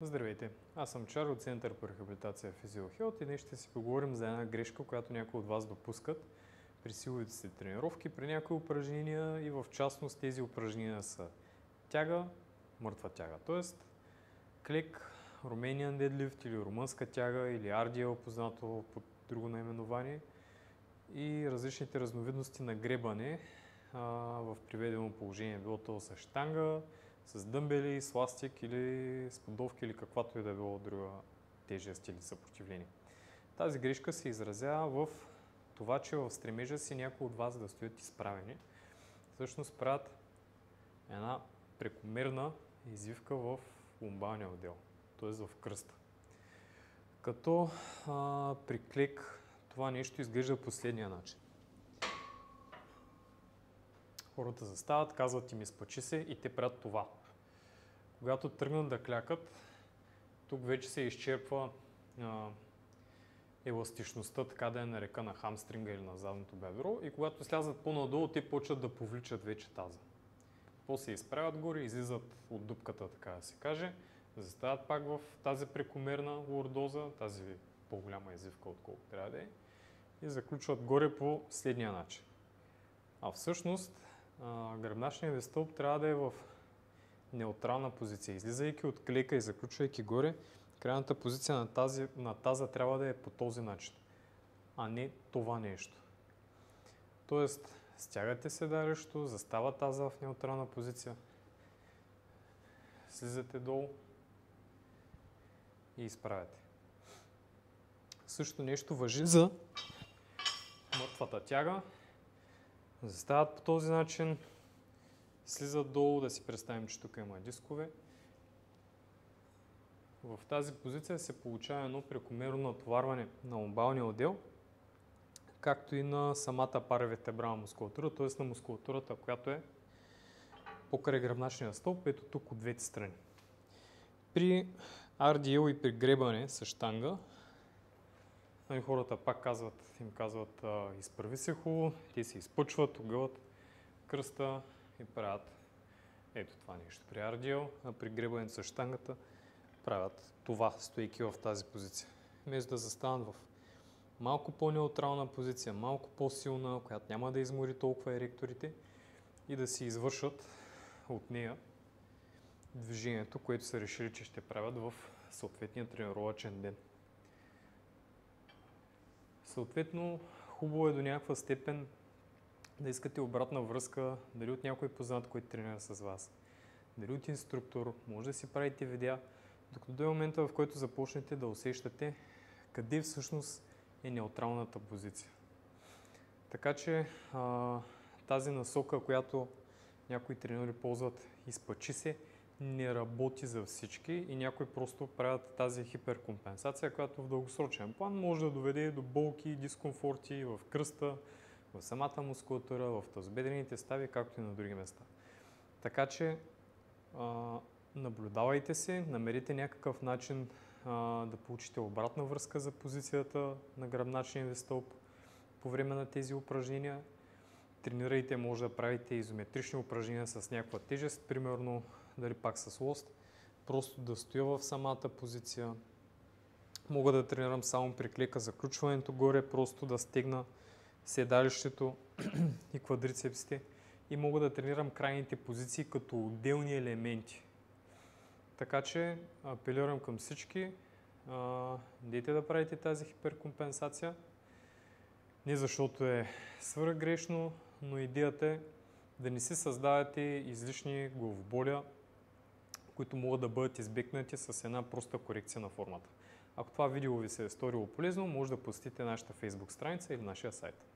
Здравейте, аз съм Чар от Център по рехабилитация Физиохелт и днес ще си поговорим за една грешка, която някои от вас допускат при силовите си тренировки, при някои упражнения и в частност тези упражнения са тяга, мъртва тяга, т.е. клек, Romanian deadlift или румънска тяга или RDL, познато под друго наименование, и различните разновидности на гребане в приведено положение, било то с щанга, с дъмбели, с ластик или с подовки или каквато и да било друга тежест или съпротивление. Тази грешка се изразява в това, че в стремежа си някои от вас да стоят изправени, всъщност правят една прекомерна извивка в ломбалния отдел, т.е. в кръста. Като при клек това нещо изглежда последния начин. Хората застават, казват им изпъчи се и те правят това. Когато тръгнат да клякат, тук вече се изчерпва еластичността, така да я нарека, на хамстринга или на задното бедро, и когато слязат по-надолу, те почват да повличат вече таза. После се изправят горе, излизат от дупката, така да се каже, застават пак в тази прекомерна лордоза, тази по-голяма извивка, отколко трябва да е, и заключват горе по следния начин. А всъщност гръбначният ви стълб трябва да е в неутрална позиция. Излизайки от клека и заключвайки горе, крайната позиция на таза трябва да е по този начин, а не това нещо. Тоест, стягате седалището, застава таза в неутрална позиция, слизате долу и изправяте. Същото нещо важи за мъртвата тяга. Застават по този начин, слизат долу, да си представим, че тук има дискове. В тази позиция се получава едно прекомерно натоварване на ломбалния отдел, както и на самата паравертебрална мускулатура, т.е. на мускулатурата, която е покрай гръбначния стълб, ето тук от двете страни. При RDL и при гребане с щанга, хората пак им казват изправи се хубаво, те се изпъчват, огъват кръста и правят ето това нещо при RDL, а при гребането с щангата правят това, стоейки в тази позиция. Вместо да застанат в малко по-неутрална позиция, малко по-силна, която няма да измори толкова еректорите, и да си извършат от нея движението, което са решили, че ще правят в съответния тренировъчен ден. Съответно, хубаво е до някаква степен да искате обратна връзка, дали от някой познат, който тренира с вас, дали от инструктор, може да си правите видеа, докато до момента, в който започнете да усещате къде всъщност е неутралната позиция. Така че тази насока, която някои тренери ползват, изпъчи се, не работи за всички и някои просто правят тази хиперкомпенсация, която в дългосрочен план може да доведе до болки и дискомфорти в кръста, в самата мускулатура, в тазобедрените стави, както и на други места. Така че наблюдавайте се, намерете някакъв начин да получите обратна връзка за позицията на гръбначния ви стълб по време на тези упражнения. Тренирайте, може да правите изометрични упражнения с някаква тежест, примерно дали пак с лост, просто да стоя в самата позиция. Мога да тренирам само при клека заключването горе, просто да стегна седалището и квадрицепсите, и мога да тренирам крайните позиции като отделни елементи. Така че апелирам към всички, дейте да правите тази хиперкомпенсация, не защото е свръхгрешно, но идеята е да не си създавате излишни главоболия, които могат да бъдат избегнати с една проста корекция на формата. Ако това видео ви се е сторило полезно, може да посетите нашата Facebook страница или нашия сайт.